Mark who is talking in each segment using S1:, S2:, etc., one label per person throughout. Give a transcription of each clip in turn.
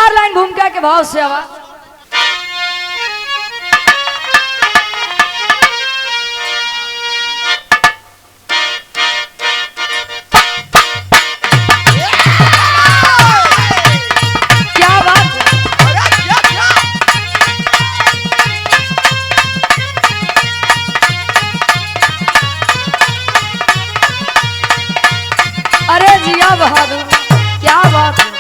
S1: 4 line भूमिका के भाव से आवाज। क्या बात है? अरे जिया बहादुर, क्या बात है।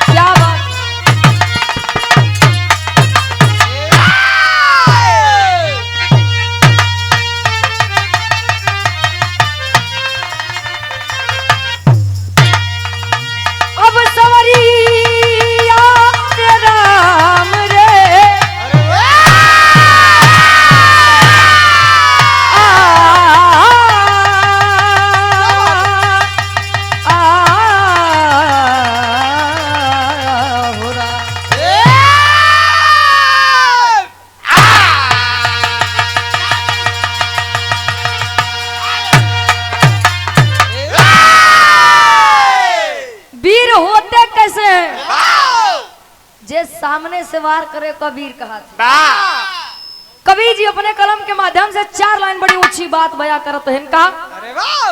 S1: क्या बात। अब सवरिया रे राम रे हो रा। वीर होते कैसे हैं? जे सामने से वार करे कबीर कहा था। कबीर जी अपने कलम के माध्यम से 4 लाइन बड़ी ऊंची बात बयां करते हैं। इनका
S2: अरे वाह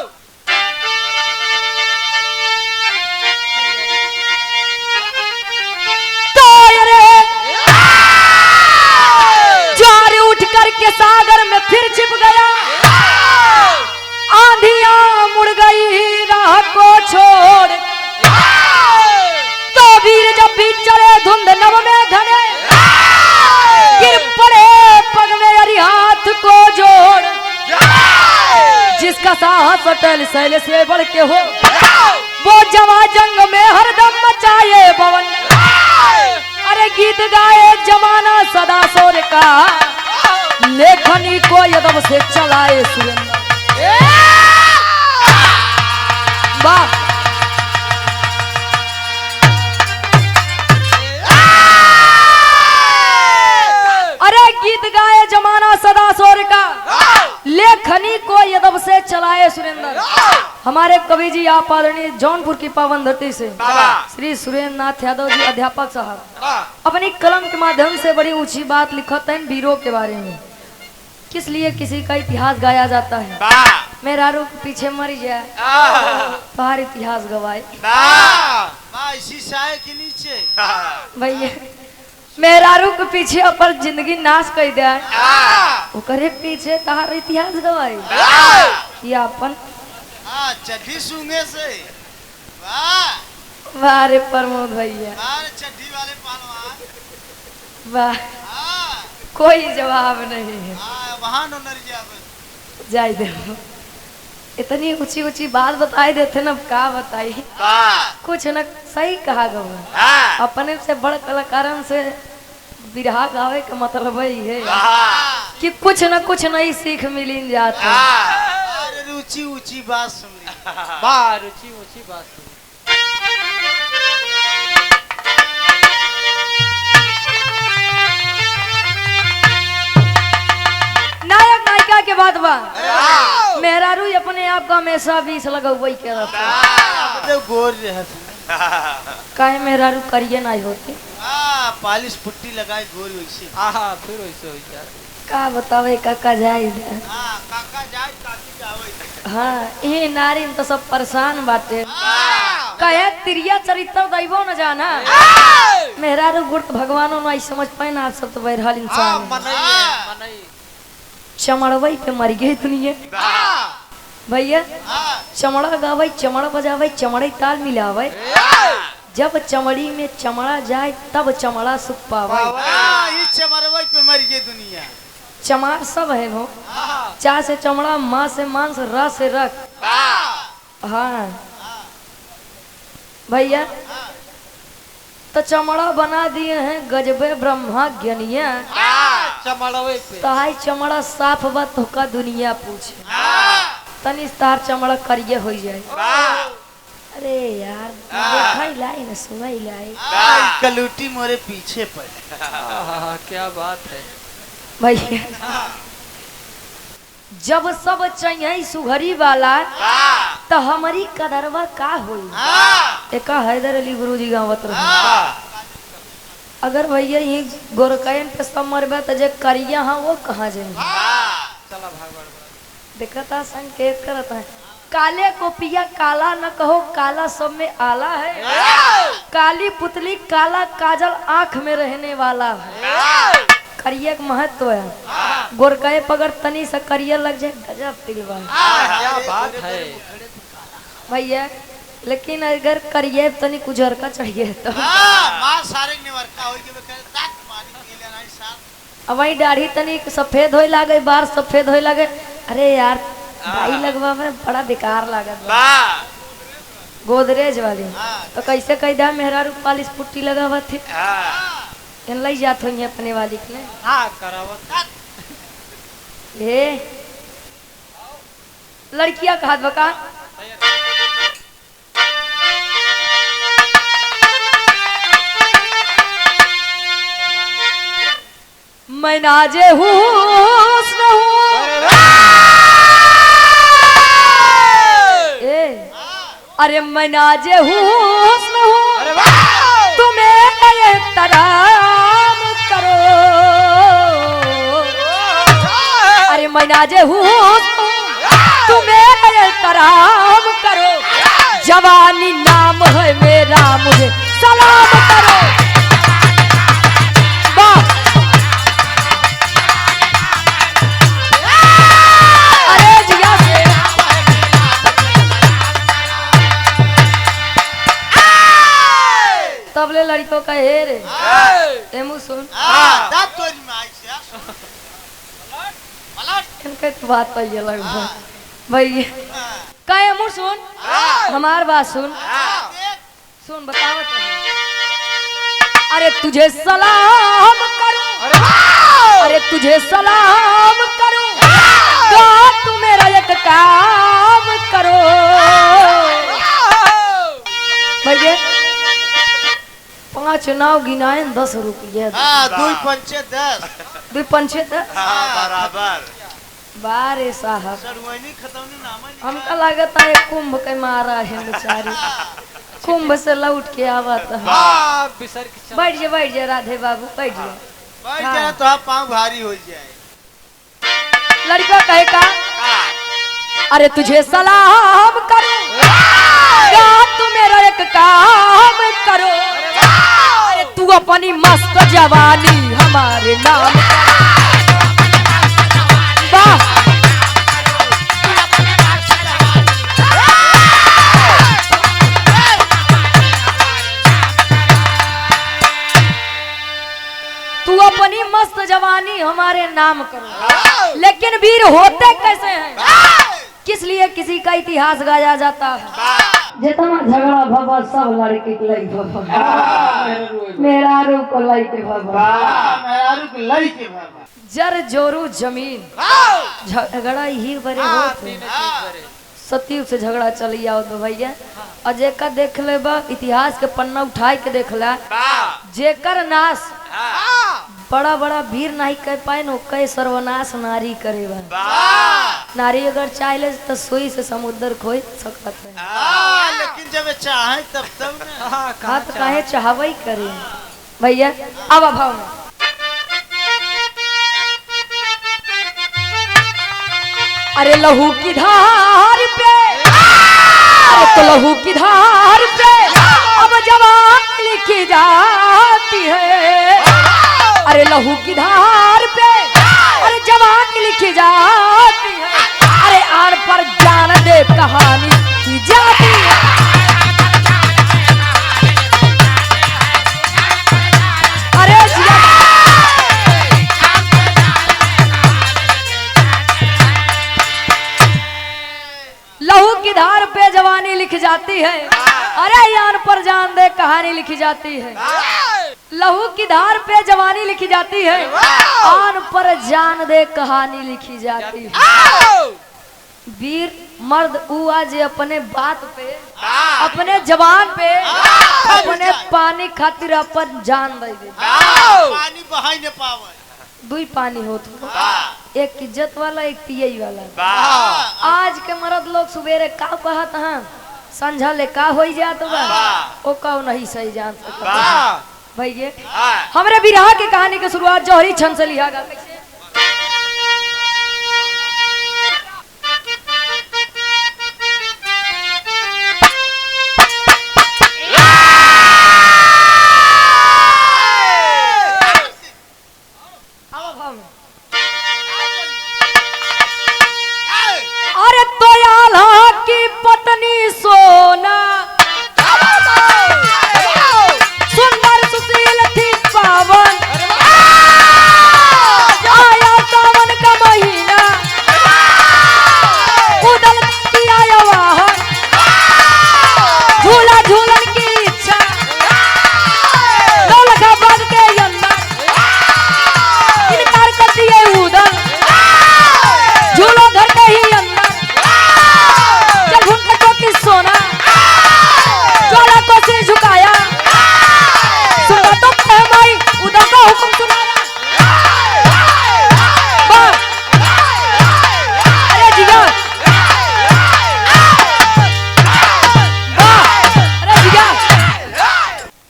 S1: तो रे ज्वार उठ करके सागर में फिर छिप गया, आंधियां मुड़ गई राह को छोड़। तो वीर जब भी चले धुंध नभ में घने, गिर पड़े पग में अरि हाथ को जोड़। जिसका साहस अटल शैल से बढ़ के हो, वो जवा जंग में हरदम मचाए पवन। अरे गीत गाए जमाना सदा सोर का, लेखनी को यदव से चलाए सुरेंद्र। वाह। अरे गीत गाए जमाना सदा सोर का, लेखनी को यदव से चलाए सुरेंद्र। हमारे कवि जी आप आदरणीय जौनपुर की पावन धरती से श्री सुरेंद्र नाथ यादव जी अध्यापक साहब अपनी कलम के माध्यम से बड़ी ऊंची बात लिखते हैं वीरों के बारे में। किस लिए किसी का इतिहास गाया जाता है? मेरा रूप पीछे मर जाए तो हर इतिहास गवाए।
S2: इसी साए के नीचे
S1: भैया मेरा रूप पीछे पर जिंदगी नाश कर दिया, ओकरे पीछे तहार इतिहास गवाई। ये अपन
S2: चड्ढी सूंघे से वाह
S1: वाह रे प्रमोद भैया,
S2: चड्ढी वाले पहलवान
S1: वाह। कोई जवाब नहीं है।
S2: वहां नर
S1: जाए दे। इतनी ऊंची ऊंची बात बताई देते न, का बताई कुछ न सही कहा गवा। अपने से बड़ कलाकारन से बिरहा गावे का मतलब ही है कि कुछ न कुछ नई सीख मिली जाती।
S2: ऊंची ऊंची बात सुन
S3: बाहर ऊंची ऊंची बात सुन।
S1: नायक नायिका के बाद बा मेहरारू अपने आप का हमेशा 20 लगा वही के रहता।
S2: गोर
S1: काहे मेहरारू करिए नहीं होती।
S2: पालिश पुट्टी लगाए गोर वैसे
S3: फिर वैसे हो जाए।
S1: का बतावे काका जाए।
S2: काका जाए काकी जावे।
S1: हाँ ये नारी तो सब परेशान बाटे। कहे तिरिया चरित्र दैवो न जाना, मेहरारू गुट भगवानो नहीं समझ पाए ना। आप सब तो बहरहाल इंसान चमड़वई पे मर गई दुनिया भैया। चमड़ा गावे चमड़ा बजावे चमड़े ताल मिलावे, जब चमड़ी में चमड़ा जाए तब चमड़ा सुख पावे।
S2: चमड़वई पे मर गई दुनिया।
S1: चमार सब है वो, चा से चमड़ा, माँ से मांस, र से रख। हाँ भैया तो चमड़ा बना दिए हैं गजबे ब्रह्मा ज्ञानिया।
S3: चमड़वे पे
S1: तहाई चमड़ा साफ बा तो का दुनिया पूछे। तनी तार चमड़ा करिए हो जाए। अरे यार देखा लाई न सुना लाई
S2: कलूटी मोरे पीछे पड़।
S3: क्या बात है
S1: भैया जब सब चाहिए सुघरी वाला तो हमारी कदरवा का होई एका हैदर अली गुरुजी गावत रहे अगर भैया ये गोरकैन पे सब मरबे तो जे करिया हाँ वो कहाँ जाए
S3: चला भागवत
S1: देखता संकेत करता है काले को पिया काला न कहो काला सब में आला है काली पुतली काला काजल आंख में रहने वाला है करिया का महत्व है गोरकाए पगर तनी से करिया लग जाए गजब तिलवा
S3: क्या बात है
S1: भैया लेकिन अगर करिए तनी गुजर का चाहिए तो
S2: मां सारे निवरका होई के करे तात मारी के लेना साहब
S1: अब वही दाढ़ी तनी सफेद होए लागे बार सफेद होए लागे अरे यार भाई लगवा में बड़ा बेकार लागत गोदरेज वाली तो कैसे कह दा मेहरारू पालिश पुट्टी लगावा थी इन लई जात होई अपने वाली के लिए
S3: हाँ करावत
S1: ए लड़कियां का हाथ बका मैं नाजे हुस्न हूँ ए अरे मैं नाजे हुस्न हूँ तुम्हें एहतराम करो अरे मैं नाजे हुस्न हूँ तुम्हें एहतराम करो जवानी नाम है मेरा मुझे सलाम करो वाह तबले लड़कों का हे रे एमू सुन
S2: दांत तोरी में आई से पलट
S1: इनके तो बात तो ये लग भाई का एमू सुन हमार बात सुन सुन बताओ अरे तुझे सलाम करूं अरे तुझे सलाम करूं तो तू मेरा एक काम करो भैया 5 नाव गिनाए 10 रुपये
S2: दुई पंचे 10
S1: 2 पंचे 10
S2: बराबर
S1: बारे साहब
S2: सरवनी खतौनी नाम है
S1: हमका लागत है कुंभ के मारा है बेचारी कुंभ से लौट के आवत है
S3: बिसर के
S1: बैठ जा राधे बाबू बैठ जा
S2: बैठ जाए तो आप पाँव भारी हो जाए
S1: लड़का कहे का अरे तुझे सलाम करूं या तू मेरा एक काम करो अरे तू अपनी मस्त जवानी हमारे नाम वाह तू अपनी मस्त जवानी हमारे नाम करो लेकिन वीर होते कैसे हैं किस लिए किसी का इतिहास गाया जाता है जितना झगड़ा भवा सब लड़के के लाई भवा मेरा रूप को लाई के भवा
S2: मेहरारू के लई के बाबा
S1: जर जोरू जमीन झगड़ा ही बड़े होते सती से झगड़ा चली आओ तो भैया और जेकर देख ले बा इतिहास के पन्ना उठाए के देख ला जेकर नाश बड़ा बड़ा वीर नहीं कह पाए नो कई सर्वनाश नारी करे बा नारी अगर चाहे तो सुई से समुद्र खोई सकत है
S2: लेकिन जब चाहे तब ना
S1: हाँ तो काहे चाहवई करे भैया अब भाव में अरे लहू की धार पे अरे तो लहू की धार पे अब जवान लिखी जाती है अरे लहू की धार पे अरे जवान लिखी जाती है अरे आन पर जान दे कहानी की जाती है अरे लहू की धार पे जवानी लिख जाती है अरे यान पर जान दे कहानी लिखी जाती है लहू की धार पे जवानी लिखी जाती है आन पर जान दे कहानी लिखी जाती है वीर मर्द ऊ आज अपने बात पे अपने जवान पे अपने पानी खातिर अपन जान दे दे।
S2: पानी बहाई न पावे।
S1: दुई पानी होत हो, एक इज्जत वाला एक पियई वाला। आज के मर्द लोग सुबेरे का कहत हैं संझा ले का हो जात बा ओ का नहीं सही जान सकता भैया। हमरे बिरहा की कहानी की शुरुआत जौहरी छन से लिया गा कैसे। अरे तो आल्हा की पत्नी सोना सुंदर सुशील थी पावन, आया सावन का महीना उदल किया वाहन, झूला झूलन की इच्छा नौलखा बाग के अंदर इनकार कर दिए उदल, झूलो घर के ही अंदर जब उनका की सोना ज्वाला को सिर झुकाया, सुना तो भाई उदल का हुक्म सुनाया। अरे जिया अरे जिया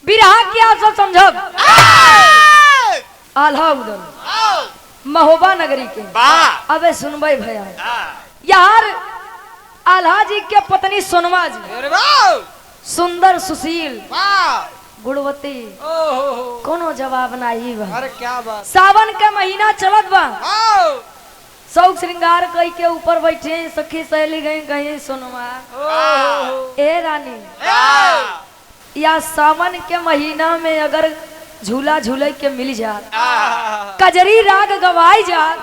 S1: बिरहा की आप सब समझो। आल्हा उदल महोबा नगरी के अबे सुनबे भैया यार आल्हा जी के पत्नी सोनमा जी सुंदर सुशील गुणवती कोनो जवाब नहीं बा।
S3: अरे क्या बात।
S1: सावन का महीना चलत बा, शौक श्रृंगार कई के ऊपर बैठे सखी सहेली गई कहीं सोनमा ए रानी या सावन के महीना में अगर झूला झूले के मिल जात कजरी राग गवाई जात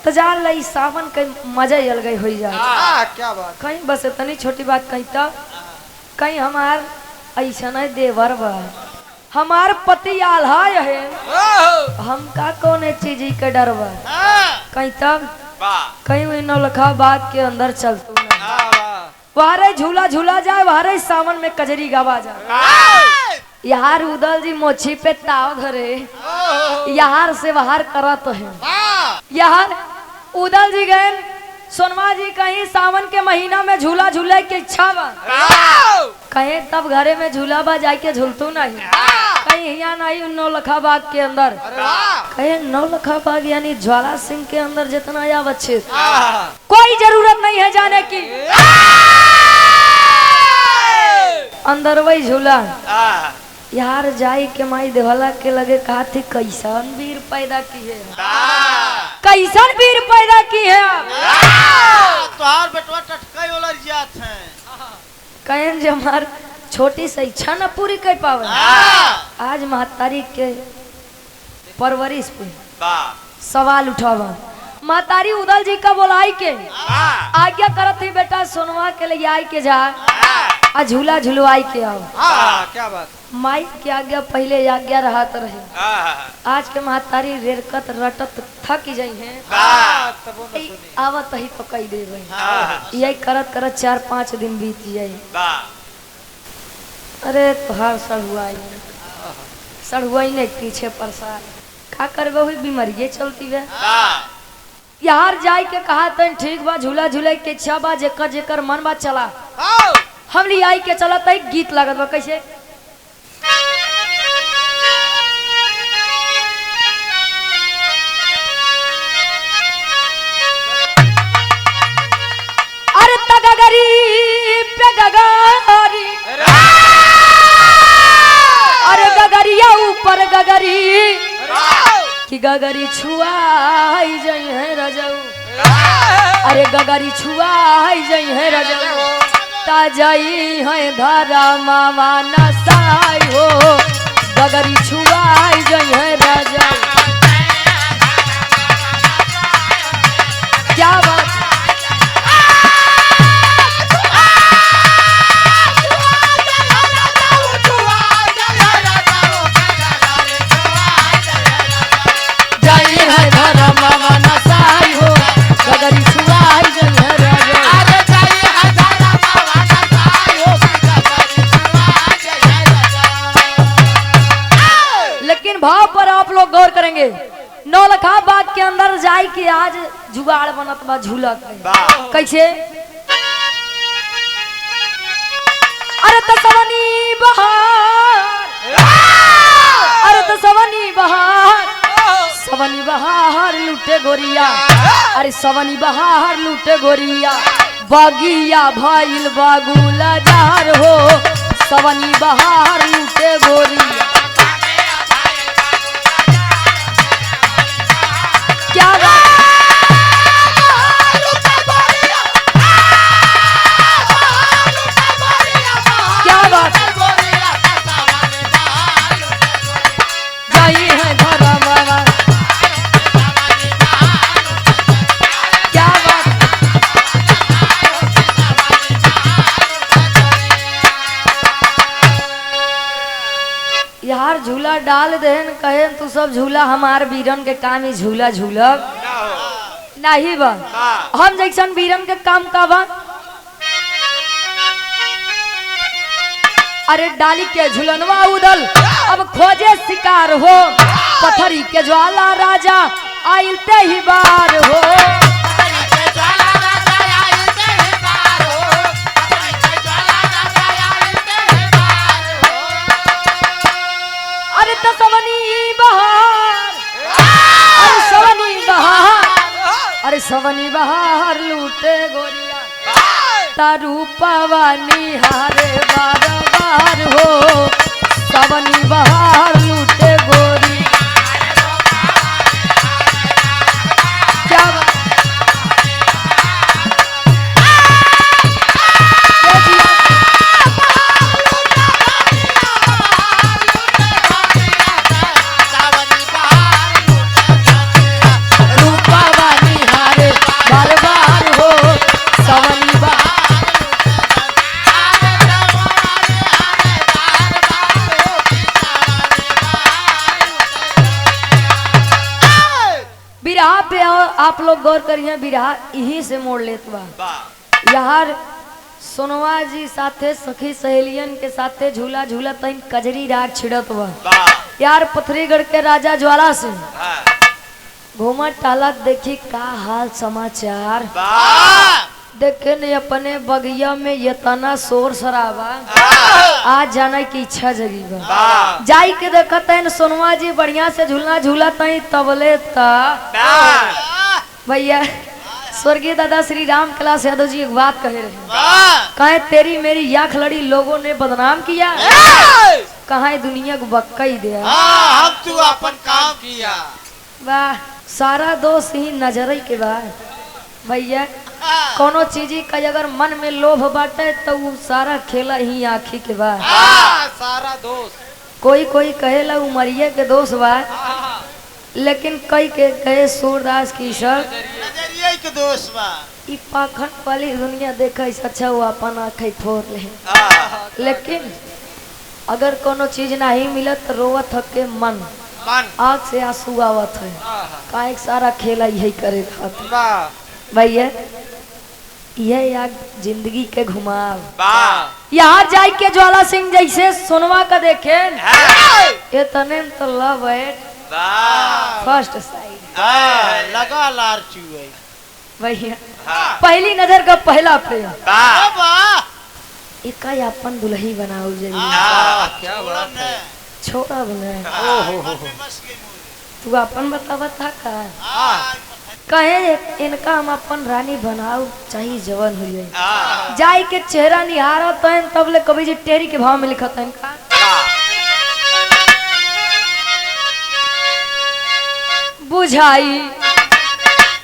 S1: तो जान लई सावन के मजा ही अलग हो जात।
S3: क्या बात।
S1: कहीं बस इतनी छोटी बात कहीं तब कहीं हमार ऐसा नहीं देवर बा, हमार पति आल्हा है हम का कौन चीज के डर बा कहीं तब कहीं वही नौलखा बाग के अंदर चलतू वहारे झूला झूला जाए वहारे सावन में कजरी गवा जाए। यार उदल जी मोछी पे ताव धरे यार से बाहर करत है। यार उदल जी गए सोनमा जी कहीं सावन के महीना में झूला झूले की इच्छा बा कहीं तब घरे में झूला बा जाके झूलतू नहीं कहीं यहाँ नहीं नौलखा बाग के अंदर कहीं नौलखा बाग यानी ज्वाला सिंह के अंदर जितना या बच्चे कोई जरूरत नहीं है जाने की अंदर वही झूला। यार जाई के माई देवला के लगे कहा थी कैसन वीर पैदा की है कैसन वीर पैदा की है
S2: तोहार बेटवा टटकाई वाला रियात है
S1: कहीं जो हमार छोटी सी इच्छा न पूरी कर पावे आज महतारी के परवरिश पे सवाल उठावा। महतारी उदल जी का बोलाई के आज्ञा करत थी बेटा सोनवा के लिए आई के जा आ झूला झुलवाई के आओ।
S3: क्या बात।
S1: माई की आज्ञा पहले आज्ञा रहत रहे आज के महतारी रेरकत रटत थक जाई है आवत ही तो कई दे रही यही करत करत 4-5 दिन बीत जाये। अरे तुहार सड़ुआ ही नहीं पीछे परेशान का करबे हुई बीमारी चलती है। यार जाय के कहा तन ठीक बा झूला झूले के इच्छा बा जेकर जेकर मन बा चला हम ली आई के चला तई गीत लागत बा कैसे। अरे तगगरी पे गगरी अरे गगरिया ऊपर गगरी कि गगरी छुआई जई है रजऊ अरे गगरी छुआई जई है रजऊ ता जई है धरा मामा नसाई हो गगरी छुआई जई है रजऊ। क्या बात गगरी छुआई के नौलखा बाग के अंदर जाई के आज जुगाड़ बनत बा झूला के। कैसे? अरे तो सवनी बहार, अरे तो सवनी बहार, सवनी बहार लूटे गोरिया, अरे सवनी बहार लूटे गोरिया, बगिया भइल बागुला जार हो, सवनी बहार लूटे गोरिया। क्या बात, क्या बात, जाई है धर्मवा, क्या बात। यार झूला डाल देन कहे तू सब झूला हमार वीरन के काम ही झूला झूलब नहीं बा। हम जैसन वीरन के काम का बा, अरे डाली के झुलनवा उदल अब खोजे शिकार हो, पथरी के ज्वाला राजा आइलते ही बार हो, अरे तो सवनी बहार, अरे सवनी बहार, अरे सवनी बहार लूटे गोरिया, तारू पवानी हारे बार बार हो, सवनी बहार लूटे गोरी। क्या बात, रूपावानी हारे बार बार हो, सवनी बहार। बिरहा पे आप लोग गौर करिए, बिरहा यही से मोड़ लेत बा। यार सोनवा जी साथे सखी सहेलियन के साथे झूला झूला तइन कजरी राग छिड़त बा। यार पथरीगढ़ के राजा ज्वाला सिंह घूमत टालत देखी का हाल समाचार, देखे ने अपने बगिया में यतना शोर शराबा, आज जाने की इच्छा जगी बा। जाई के देखत है सोनवा जी बढ़िया से झूलना झूला तई तबले ता भैया स्वर्गीय दादा श्री राम कैलाश यादव जी एक बात कहे रहे, कहे तेरी मेरी आंख लड़ी लोगों ने बदनाम किया, कहा दुनिया को बक्का ही दिया,
S2: हम तू अपन काम किया।
S1: वाह, सारा दोष ही नजर के बाद भैया, कोनो चीज का अगर मन में लोभ बाटे तो वो सारा खेला ही आँखी के बाद।
S3: सारा दोस्त
S1: कोई कोई कहेला उमरिया के दोष बा, लेकिन कई के कहे सूरदास की सर
S2: नजरिए के दोस्त बा।
S1: ई पाखंड वाली दुनिया देखा अच्छा वो अपन आँखें फोड़ ले, लेकिन अगर कोनो चीज नहीं मिलत तो रोवत हके मन, आँख से आंसू आवत है, काहे सारा खेला यही करे खातिर भैया। यह यार जिंदगी के घुमाव, यहाँ जाए के ज्वाला सिंह जैसे सोनवा का देखे ये तने तो लव है फर्स्ट साइड
S2: लगा लार चुए
S1: भैया, पहली नजर का पहला प्रेम, एक अपन दुल्ही बनाओ
S3: क्या बात है,
S1: छोड़ा बने तू अपन बता का कहे इनका हम अपन रानी बनाओ चाहिए जवन हुई जाई के चेहरा निहारा तब ले कभी जी टेरी के भाव में लिखा था इनका, बुझाई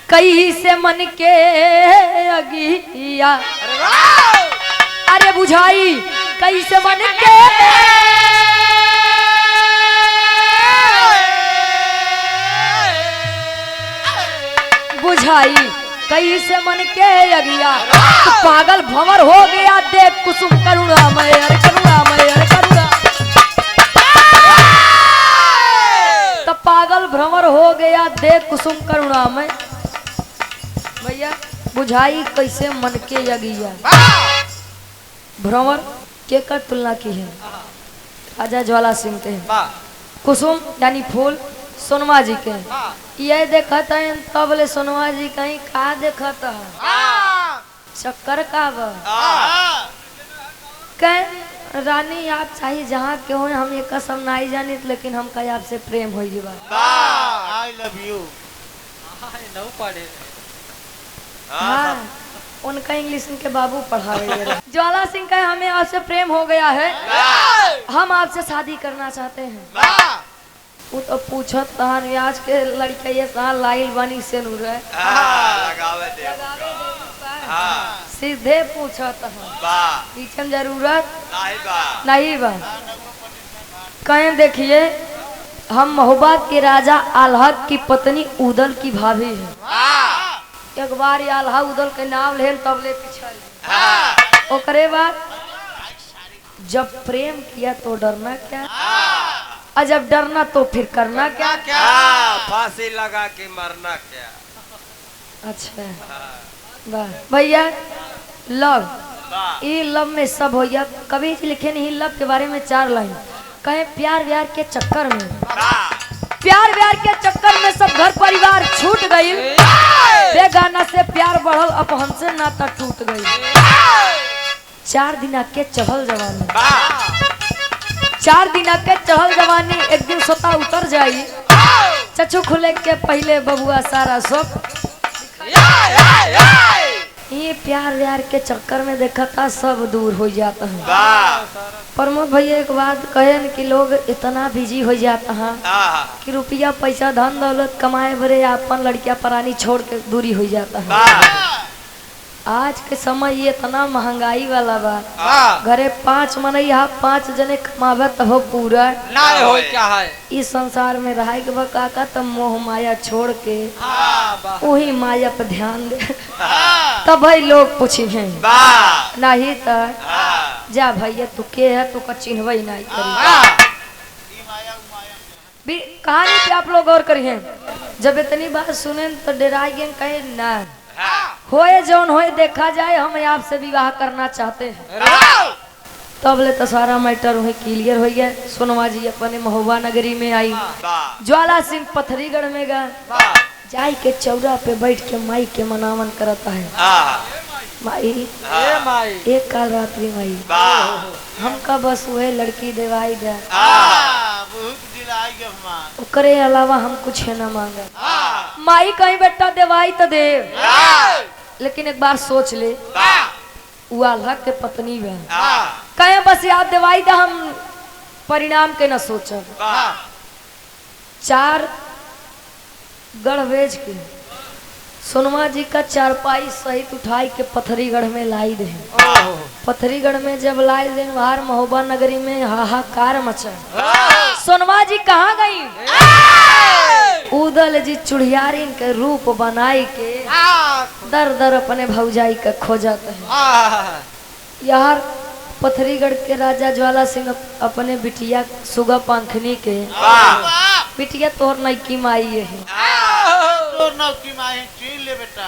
S1: कई से मन के अगिया, अरे बुझाई कई से मन के बुझाई कई से मन के अगिया, तो पागल भंवर हो गया देख कुसुम करुणामय, अरे करुणामय, अरे करुणा, तो पागल भ्रमर हो गया देख कुसुम करुणामय भैया। बुझाई कैसे मन के अगिया, भ्रमर के कर तुलना की है राजा ज्वाला सिंह के, कुसुम यानी फूल सोनवा जी के
S3: हाँ।
S1: ये देखत है तब ले सोनवा जी कहीं का देखत है चक्कर का बा कह रानी आप चाहे जहाँ के हो हम ये कसम नहीं जानी लेकिन हम कहीं आपसे प्रेम हो जीवा
S2: आई लव यू
S3: नौ पढ़े
S1: हाँ उनका इंग्लिश के बाबू पढ़ा रहे हैं ज्वाला सिंह का हमें आपसे प्रेम हो गया है हम आपसे शादी करना चाहते हैं वो तो पूछत तहन आज के लड़के ये साल लाइल बनी से नूर है सीधे पूछत पीछे में जरूरत नहीं बा कहें देखिए हम महोबा के राजा आल्हा की पत्नी उदल की भाभी है एक बार ये आल्हा उदल के नाम ले तब ले पिछड़ ओकरे बाद जब प्रेम किया तो डरना क्या और जब डरना तो फिर करना क्या
S3: फांसी लगा के मरना क्या
S1: अच्छा वाह भैया लव ये लव में सब हो गया कभी लिखे नहीं लव के बारे में 4 लाइन कहे प्यार व्यार के चक्कर में सब घर परिवार छूट गई बेगाना से प्यार बढ़ल अपहन से नाता टूट गई 4 दिन के चढ़ल जवानी 4 दिन के चढ़ल जवानी एक दिन सोता उतर जाई चचू खुले के पहले बबुआ सारा सब ये प्यार व्यार के चक्कर में देखा था सब दूर हो जाता है प्रमोद भैया एक बात कहे कि लोग इतना बिजी हो जाता है कि रुपया पैसा धन दौलत कमाए बड़े अपन लड़कियां परानी छोड़ के दूरी हो जाता है आज के समय ये इतना महंगाई वाला बा घरे 5 मनैया 5 जने कमावे तो हो पूरा
S3: ना हो क्या है
S1: इस संसार में रह के काका तब मोह माया छोड़ के वही माया पर ध्यान दे तब भाई लोग पूछे हैं नहीं तो जा भैया तू के है तू का चिन्हवा ही नहीं करी कहानी पे आप लोग गौर करिए जब इतनी बात सुने तो डराइए कहे ना होए जौन होए देखा जाए हम आपसे विवाह करना चाहते हैं तब ले तो सारा मैटर वही क्लियर हो गया सोनवा जी अपने महोबा नगरी में आई ज्वाला सिंह पथरीगढ़ में गए जाई के चौरा पे बैठ के माई के मनावन करता है माई एक काल रात्रि माई हमका बस वह लड़की देवाई दे करे अलावा हम कुछ न मांगे माई कहीं बेटा देवाई तो दे लेकिन एक बार सोच ले वो आल्हा के पत्नी बहन कहे बस याद देवाई दे हम परिणाम के न सोचब 4 गढ़ भेज के सोनवा जी का चारपाई सहित उठाई के पथरीगढ़ में लाई दे पथरीगढ़ में जब लाई दे बाहर महोबा नगरी में हाहाकार मचा सोनवा जी कहाँ गई उदल जी चुड़ियारिन के रूप बनाई के दर दर अपने भौजाई का खोजत है यार पथरीगढ़ के राजा ज्वाला सिंह अपने बिटिया सुगा पंखनी के बिटिया तोर नईकी माई है
S2: तोर नौकी माई चीन ले बेटा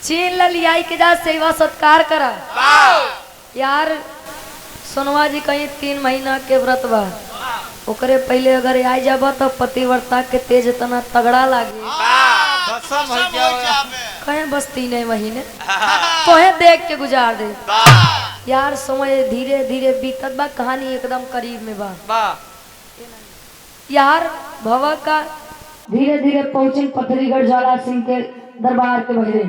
S1: चीन ल लियाई के जा सेवा सत्कार करा यार सोनवा जी कहीं 3 महीना के व्रत बा ओकरे पहले अगर आई जाबा तो पतिव्रता के तेज इतना तगड़ा लागे कहें बस 3 महीने तोहे देख के गुजार दे यार समय धीरे धीरे बीतत बा कहानी एकदम करीब में बा यार भवा का धीरे धीरे पहुंचे पथरीगढ़ ज्वाला सिंह के दरबार के बगले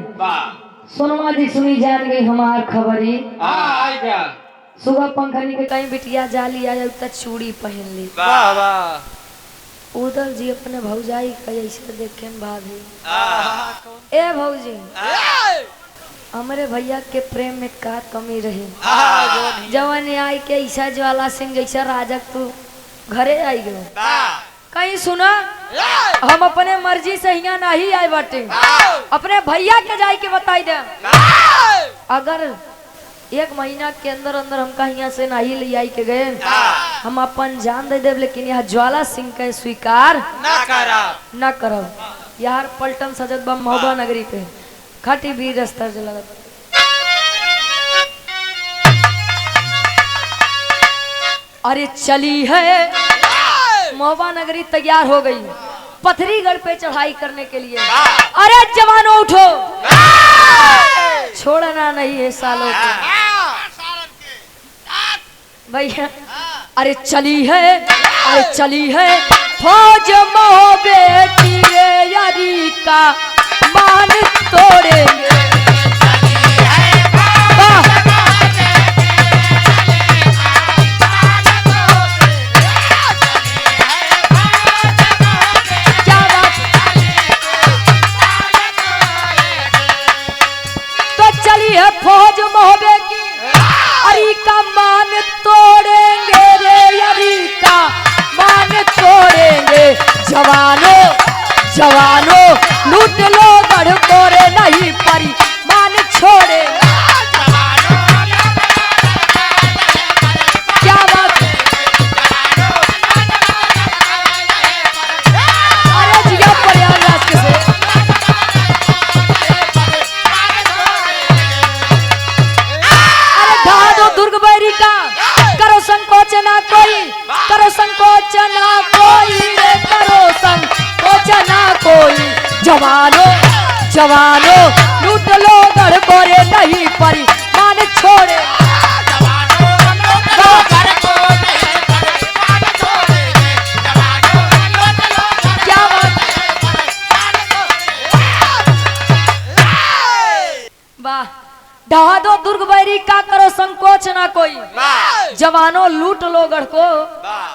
S1: सोनवा जी सुनी जान गई हमार खबरी सुबह पंखनी के कहीं बिटिया जाली आया तक चूड़ी पहन ली उदल जी अपने भौजाई का ऐसे देखे भाभी ए भौजी हमारे भैया के प्रेम में का कमी रही जवानी आई के ऐसा ज्वाला सिंह जैसा राजा तू घरे आई गए कहीं सुना हम अपने मर्जी से यहाँ नहीं आए बाटे अपने भैया के जाई के बताई दे अगर 1 महीना के अंदर अंदर हमका यहाँ से नहीं ले आई के गए हम अपन जान दे देव लेकिन यहाँ ज्वाला सिंह के स्वीकार न करब यार पलटन सजत बा महोबा नगरी पे खाटी वीर स्तर जो लगत अरे चली है महोबा नगरी तैयार हो गई पथरीगढ़ पे चढ़ाई करने के लिए। अरे जवानों उठो, छोड़ना नहीं है सालों को
S2: सारन के
S1: भैया। अरे चली है फौज महो बेटी रे यारी का मान तोड़ेंगे। वाह! क्या बात! तो चली है फौज महोबे की, अरी का मान तोड़ेंगे रे, अरी का मान तोड़ेंगे। जवानों जवानों लूट लो गढ़ कोरे, नहीं परी मान छोड़े। क्या बात! अरे जिया प्रयागराज के से ढा दो दुर्ग बैरी का, करो संकोच ना कोई, करो संकोच ना कोई रे, करो संकोच ना कोई। जवानों जवानों लूट लो गढ़ कोरे, नहीं परी मान छोड़े। क्या बात! वाह! ढहा दो दुर्ग बैरी का, करो संकोच ना कोई। जवानों लूट लो गढ़ को,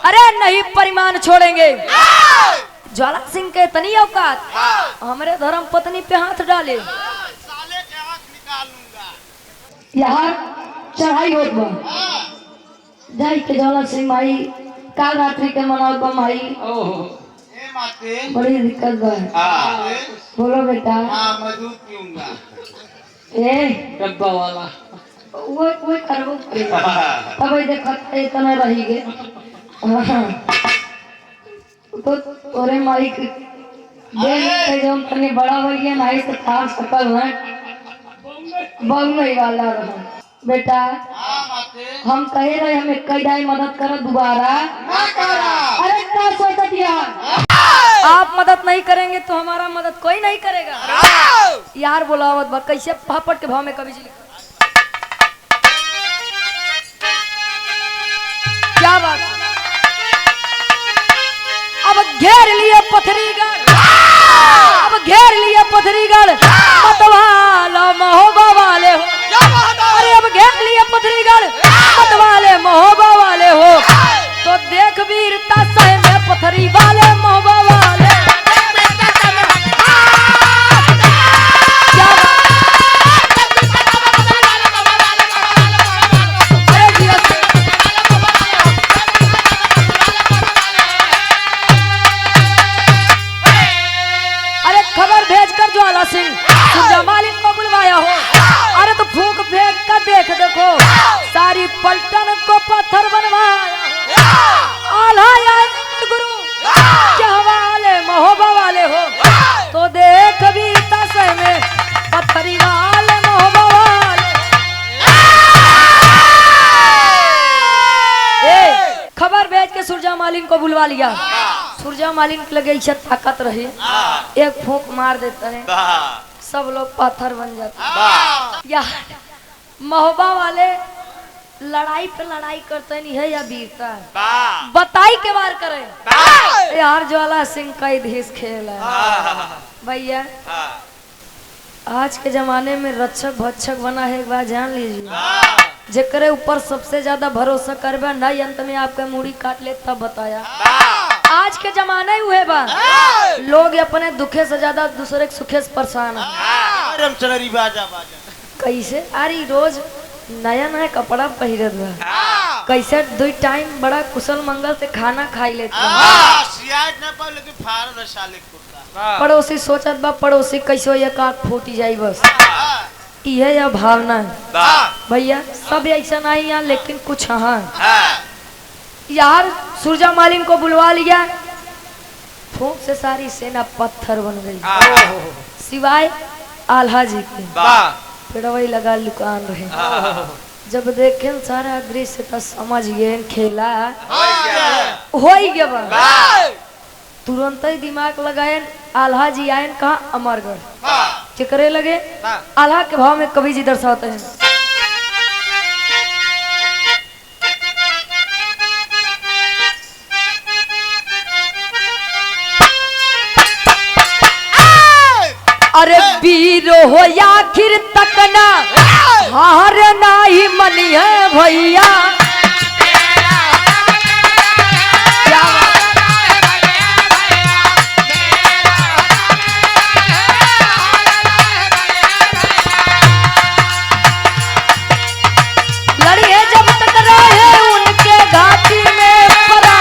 S1: अरे नहीं परिमाण छोड़ेंगे। ज्वाला सिंह के तनी औकात, हमारे धर्म पत्नी पे हाथ डाले।
S2: साले के आंख निकाल लूंगा।
S1: यहाँ चढ़ाई होत बा, जाई के ज्वाला सिंह भाई काल रात्रि के मनाओ बा माई।
S2: ए माते
S1: बड़ी दिक्कत बा।
S2: हां
S1: बोलो बेटा।
S2: हां मधु पीऊंगा।
S1: ए
S3: डब्बा वाला
S1: वो करबो तब देखत इतना रही गे। तो तोरे माई के देख जब तने बड़ा हो गया नहीं तो था सकल है बहु वाला रहा। बेटा
S2: हां माते
S1: हम कहे रहे हमें कई दाई मदद करो दोबारा
S2: ना करा।
S1: अरे क्या सोचत यार, आप मदद नहीं करेंगे तो हमारा मदद कोई नहीं करेगा यार। बोलावत बा कैसे पापड़ के भाव में कभी जी क्या बात। अब घेर लिए पथरीगढ़, अब घेर लिए पथरीगढ़, मतवाला महोबा वाले हो। अरे अब घेर लिए पथरीगढ़, मतवाले महोबा वाले हो। तो देख वीरता सह में पथरी वाले महोबा वाले। क्या बात! अरे जिया अरे खबर भेजकर ज्वाला सिंह सुरजा मालिक को बुलवाया हो। अरे तो फूंक फेंक कर देख देखो, सारी पलटन को पत्थर बनवाया हो। आल्हा आए गुरु के हवाले महोबा वाले हो। तो देख वीरता से में पत्थरी वाले महोबा वाले। ए खबर भेज के सुरजा मालिन को बुलवा लिया। सुरजा मालिन के लगे इच्छा ताकत रही, एक फूंक मार देता है, सब लोग पत्थर बन जाते। यार महोबा वाले लड़ाई पे लड़ाई करते नहीं है या वीरता है, बताई के बार करे। यार ज्वाला सिंह का ही देश खेल है भैया। आज के जमाने में रक्षक भक्षक बना है, एक बार जान लीजिए। जेकरे ऊपर सबसे ज्यादा भरोसा करबा नहीं, अंत में आपका मूड़ी काट ले तब बताया। आज के जमाने हुए बा, लोग अपने दुखे से ज्यादा दूसरे के सुखे से परेशान है।
S2: बाजा बाजा
S1: कैसे अरे रोज नया नया कपड़ा पहिरत बा, कैसे दो टाइम बड़ा कुशल मंगल से खाना खाई लेते
S2: शिकायत न पर लेकिन फाड़ दे साले कुत्ता।
S1: पड़ोसी सोचत बा पड़ोसी कैसे एक आँख फूटी जाई बस, यह या भावना है भैया। सब ऐसा नहीं यहाँ, लेकिन कुछ हाँ यार। सुरजा मालिन को बुलवा लिया, फूंक से सारी सेना पत्थर बन गई, सिवाय आल्हा जी के पेड़वई लगा लुकान रहे। जब देखे सारा दृश्य तो समझ गए खेला हो ही गया बा। तुरंत ही दिमाग लगाए आल्हा जी आयन कहा अमरगढ़ चिकरे लगे। आल्हा के भाव में कवि जी दर्शाते हैं। अरे वीरो हो आखिर तक ना हार नाही मनी है भैया। लड़िए जब तक रहे उनके घाटी में परा।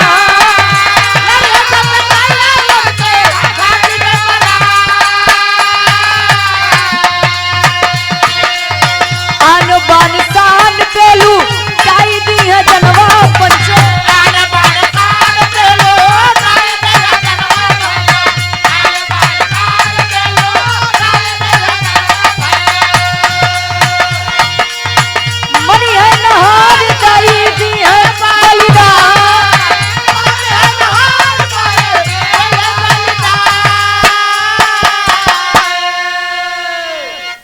S1: आन बान शान पेलू चाई दी है जनवा पंचो। मनी है नहार चाई दी है बलिदान।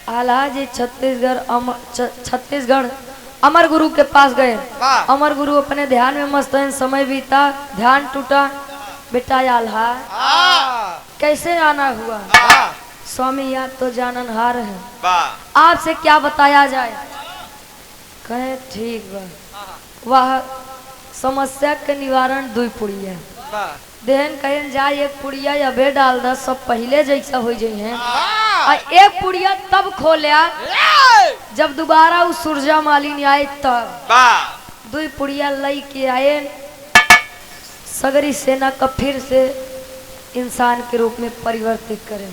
S1: आल्हा जी छत्तीसगढ़ अमर गुरु के पास गए। अमर गुरु अपने ध्यान में मस्त हैं। समय बीता ध्यान टूटा। बेटा आल्हा कैसे आना हुआ? स्वामी आप तो जाननहार है, आपसे क्या बताया जाए? कहे ठीक बा। वह समस्या के निवारण 2 पुड़िया देहन कहन जाए। 1 पुड़िया अबे डाल द सब पहले जैसा हो जाए हैं। और 1 पुड़िया तब खोलिया जब दोबारा उस सुरजा मालिनी आए तब 2 पुड़िया लई के आए। सगरी सेना का फिर से इंसान के रूप में परिवर्तित करें।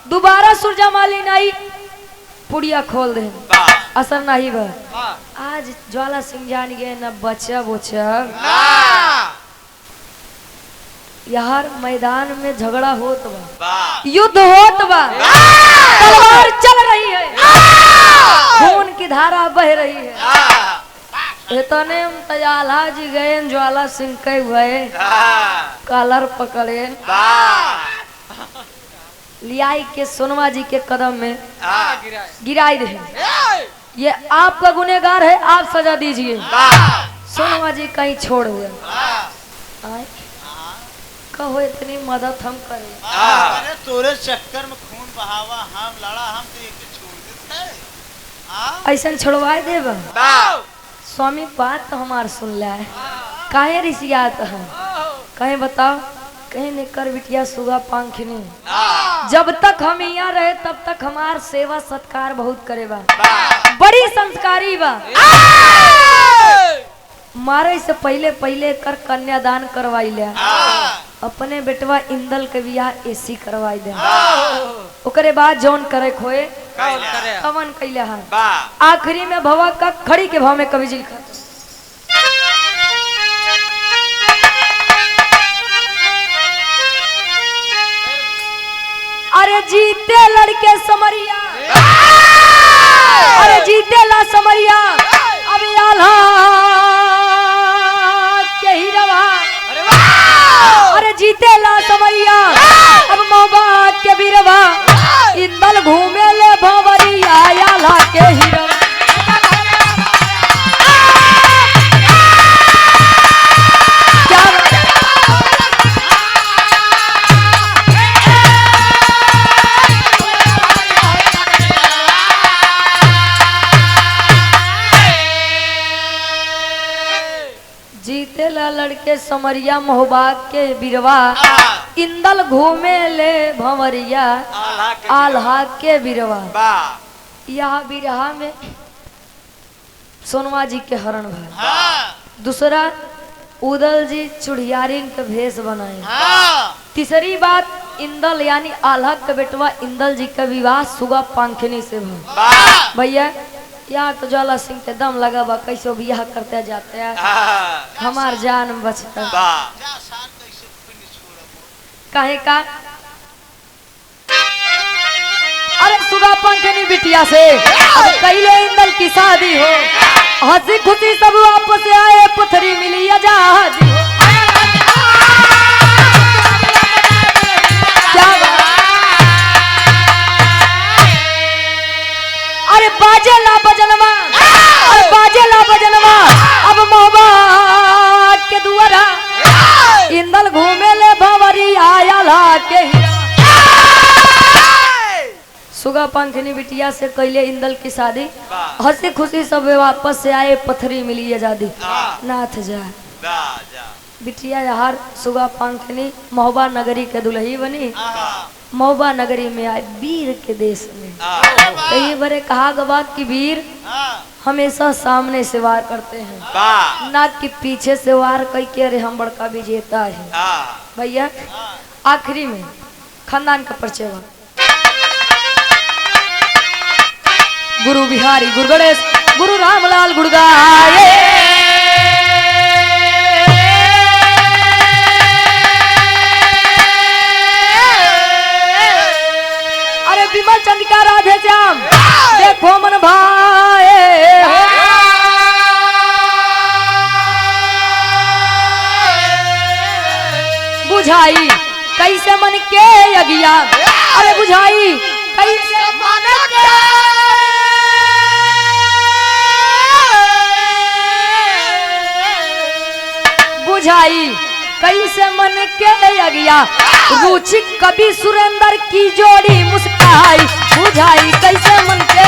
S1: दोबारा सुरजा मालिनी आई पुड़िया खोल दे असर नहीं बा। आज ज्वाला सिंह जान गए न बचा बोचा। यार मैदान में झगड़ा होत बा, युद्ध होत बा, तलवार चल रही है, खून की धारा बह रही है। इतने आल्हा जी गए ज्वाला सिंह के हुए कलर पकड़े लियाई के सोनवा जी के कदम में गिराई दे। ये आपका गुनहगार है, आप सजा दीजिए। सोनवा जी कहीं छोड़ हुए कहो इतनी मदद हम करें।
S2: अरे तोरे चक्कर में खून बहावा हम लड़ा, हम तो एक छोड़ देते।
S1: ऐसा छोड़वाए देबा? स्वामी बात तो हमार सुन ला है। काहे रिसियात है? कहे बताओ। कहीं निकर बिटिया सुगा पंखनी। जब तक हम यहाँ रहे तब तक हमार सेवा सत्कार बहुत करेबा, बड़ी संस्कारी बा। मारे से पहले पहले कर कन्यादान करवाई ले। अपने बेटवा इंदल के बियाह एसी करवाई दे। ओकरे बाद जौन करे खोए कवन कैले हां। आखिरी में भवा का खड़ी के भाव में कवि जी लिखा। अरे जीते लड़के समरिया, अरे जीते ला समरिया, अब आल्हा के ही रवा। अरे जीते ला समरिया, अब मौबा के बिरवा, इंदल घूमे ले भंवरिया, आल्हा के ही रवा। लड़के समरिया मोहबाग के बिरवा, इंदल घूमे ले भंवरिया, आल्हा के बिरवा। यह बिरहा में सोनवा जी के हरण भाई। दूसरा उदल जी चुड़ियारिन के भेष बनाए। तीसरी बात इंदल यानी आल्हा के बेटवा इंदल जी का विवाह सुगा पंखनी से भा। भैया यहाँ तो ज्वाला सिंह के दम लगा बा, कैसे बियाह करते जाते हैं हमार जान बचता। काहे का? अरे सुगा पंखनी बिटिया से अब कैले इंदल की शादी हो, हंसी खुशी सब वापस आए, पथरी मिली आजादी हो। पंखनी बिटिया से कैले इंदल की शादी।
S3: वाह।
S1: हंसी खुशी सब वापस से आए, पथरी मिली आजादी। नाथ जा बिटिया यार सुगा पंखनी महोबा नगरी के दुल्ही बनी। महोबा नगरी में आए वीर के देश में। कई बारे कहा गवा कि वीर हमेशा सामने से वार करते हैं, ना कि पीछे से वार कई के अरे हम बड़का विजेता है। भैया आखिरी में खानदान का परिचय हुआ। गुरु बिहारी गुरु गणेश गुरु रामलाल गुड़गाए। अरे विमल चंद्रिका राधे श्याम देखो मन भाई। बुझाई कैसे मन के अगिया, अरे बुझाई कैसे मन के बुझाई कैसे मन के अगिया। रुचि कवि सुरेंद्र की जोड़ी मुस्काई, बुझाई कैसे मन के